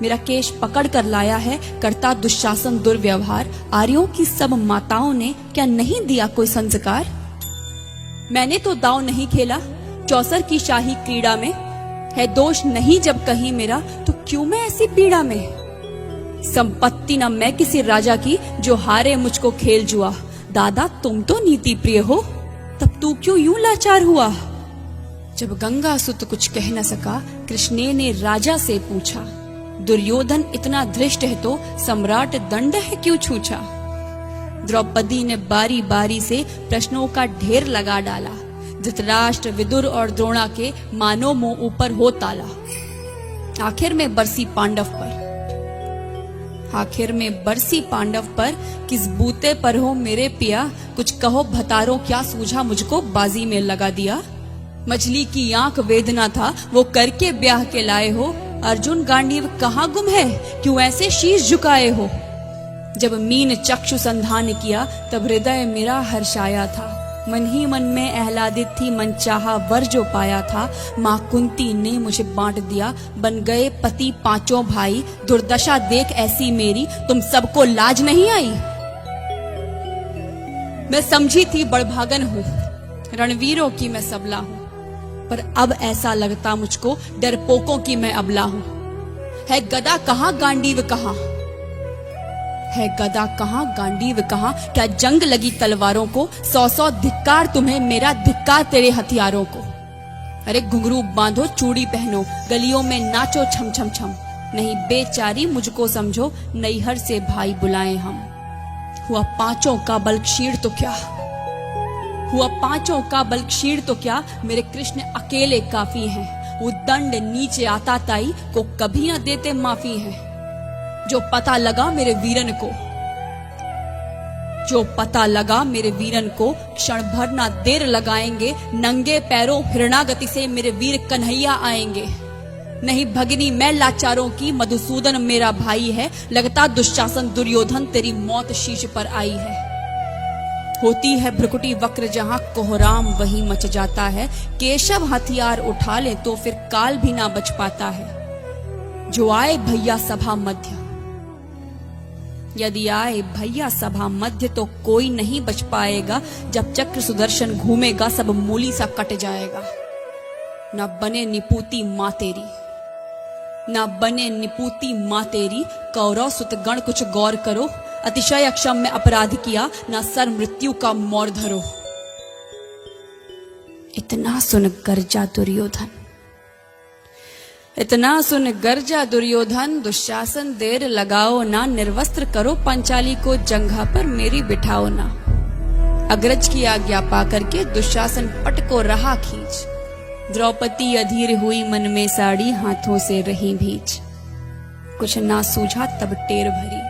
मेरा केश पकड़ कर लाया है, करता दुशासन दुर्व्यवहार। आर्यों की सब माताओं ने क्या नहीं दिया कोई संस्कार? मैंने तो दांव नहीं खेला चौसर की शाही क्रीड़ा में, है दोष नहीं जब कहीं मेरा, तो क्यों मैं ऐसी पीड़ा में? संपत्ति न मैं किसी राजा की, जो हारे मुझको खेल जुआ। दादा तुम तो नीति प्रिय हो, तब तू क्यों यूं लाचार हुआ? जब गंगा सुत कुछ कह न सका, कृष्ण ने राजा से पूछा। दुर्योधन इतना धृष्ट है तो सम्राट दंड है क्यों छूछा? द्रौपदी ने बारी बारी से प्रश्नों का ढेर लगा डाला। धृतराष्ट्र, विदुर और द्रोणा के मानो मुंह ऊपर हो ताला। आखिर में बरसी पांडव पर किस बूते पर हो मेरे पिया? कुछ कहो भतारो क्या सूझा मुझको बाजी में लगा दिया? मछली की आंख वेदना था वो करके ब्याह के लाए हो। अर्जुन गांडीव कहाँ गुम है, क्यों ऐसे शीश झुकाए हो? जब मीन चक्षु संधान किया तब हृदय मेरा हर्षाया था। मन ही मन में आह्लादित थी, मन चाहा वर जो पाया था। माँ कुंती ने मुझे बांट दिया, बन गए पति पांचों भाई। दुर्दशा देख ऐसी मेरी, तुम सबको लाज नहीं आई? मैं समझी थी बड़भागन हूँ, रणवीरों की मैं सबला हूँ, पर अब ऐसा लगता मुझको डरपोकों की मैं अबला हूँ। है गदा कहाँ गांडीव कहाँ, है गदा कहाँ गांडीव कहाँ? क्या जंग लगी तलवारों को? 100 धिक्कार तुम्हें, मेरा धिक्कार तेरे हथियारों को। अरे घुंघरू बांधो चूड़ी पहनो, गलियों में नाचो छम छम छम। नहीं बेचारी मुझको समझो, नैहर से भाई बुलाएं हम। हुआ पांचों का बल क्षीण तो क्या, हुआ पांचों का बल क्षीण तो क्या? मेरे कृष्ण अकेले काफी हैं। वो दंड नीचे आता ताई को कभी न देते माफी है। जो पता लगा मेरे वीरन को, जो पता लगा मेरे वीरन को, क्षण भर ना देर लगाएंगे। नंगे पैरों हिरणागति से मेरे वीर कन्हैया आएंगे। नहीं भगनी मैं लाचारों की, मधुसूदन मेरा भाई है। लगता दुशासन दुर्योधन तेरी मौत शीश पर आई है। होती है भ्रुकुटी वक्र जहां कोहराम वहीं मच जाता है। केशव हथियार उठा ले तो फिर काल भी ना बच पाता है। जो आए भैया सभा मध्य, यदि आए भैया सभा मध्य तो कोई नहीं बच पाएगा। जब चक्र सुदर्शन घूमेगा सब मूली सा कट जाएगा। न बने निपूती मां तेरी, न बने निपूती मां तेरी। कौरव सुत गण कुछ गौर करो, अतिशय अक्षम्य अपराध किया, न सर मृत्यु का मोर धरो। इतना सुन गर्जा दुर्योधन, इतना सुन गर्जा दुर्योधन। दुशासन देर लगाओ ना, निर्वस्त्र करो पंचाली को, जंघा पर मेरी बिठाओ ना। अग्रज की आज्ञा पा करके दुशासन पट को रहा खींच। द्रौपदी अधीर हुई मन में साड़ी, हाथों से रही भींच। कुछ ना सूझा तब टेर भरी,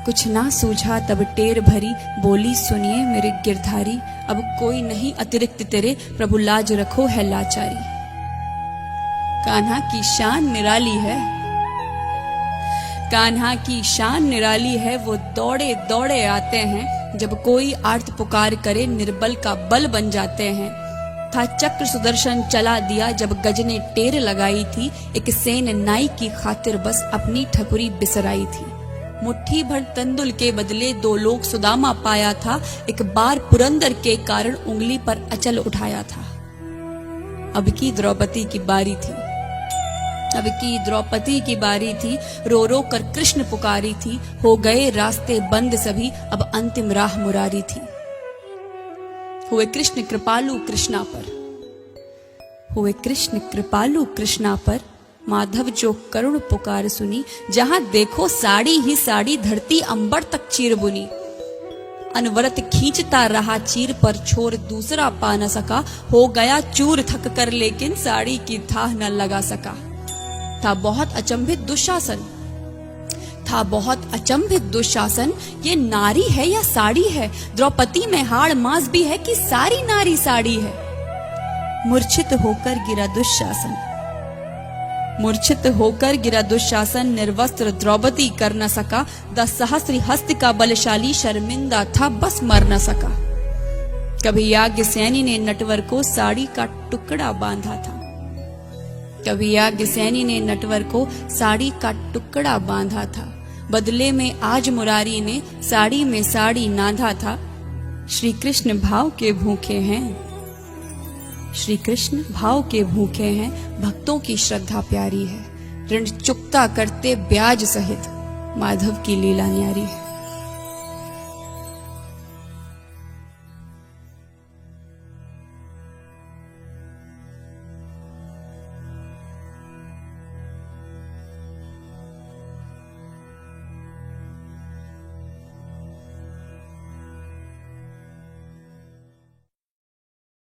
कुछ ना सूझा तब टेर भरी। बोली सुनिए मेरे गिरधारी, अब कोई नहीं अतिरिक्त तेरे, प्रभु लाज रखो है लाचारी। कान्हा की शान निराली है, कान्हा की शान निराली है। वो दौड़े दौड़े आते हैं, जब कोई आर्त पुकार करे निर्बल का बल बन जाते हैं। था चक्र सुदर्शन चला दिया जब गज ने टेर लगाई थी। एक सेन नाई की खातिर बस अपनी ठकुरी बिसराई थी। मुट्ठी भर तंदुल के बदले 2 लोग सुदामा पाया था। एक बार पुरंदर के कारण उंगली पर अचल उठाया था। अब की द्रौपदी की बारी थी, अब की द्रौपदी की बारी थी। रो रो कर कृष्ण पुकारी थी। हो गए रास्ते बंद सभी, अब अंतिम राह मुरारी थी। हुए कृष्ण कृपालु कृष्णा पर, हुए कृष्ण कृपालु कृष्णा पर। माधव जो करुण पुकार सुनी, जहां देखो साड़ी ही साड़ी, धरती अंबर तक चीर बुनी। अनवरत खींचता रहा चीर पर, छोर दूसरा पा न सका। हो गया चूर थक कर, लेकिन साड़ी की थाह न लगा सका। था बहुत अचंभित दुशासन, था बहुत अचंभित दुशासन। ये नारी है या साड़ी है? द्रौपदी में हाड़ मांस भी है कि सारी नारी साड़ी है? मूर्छित होकर गिरा दुशासन, मूर्छित होकर गिरा दुशासन। निर्वस्त्र द्रौपदी कर न सका। 10 सहस्त्र हस्त का बलशाली, शर्मिंदा था बस मर न सका। कभी याज्ञसेनी ने नटवर को साड़ी का टुकड़ा बांधा था। कभी याज्ञसेनी ने नटवर को साड़ी का टुकड़ा बांधा था, बदले में आज मुरारी ने साड़ी में साड़ी नाधा था। श्री कृष्ण भाव के भूखे हैं, श्री कृष्ण भाव के भूखे हैं, भक्तों की श्रद्धा प्यारी है। ऋण चुकता करते ब्याज सहित, माधव की लीला न्यारी है।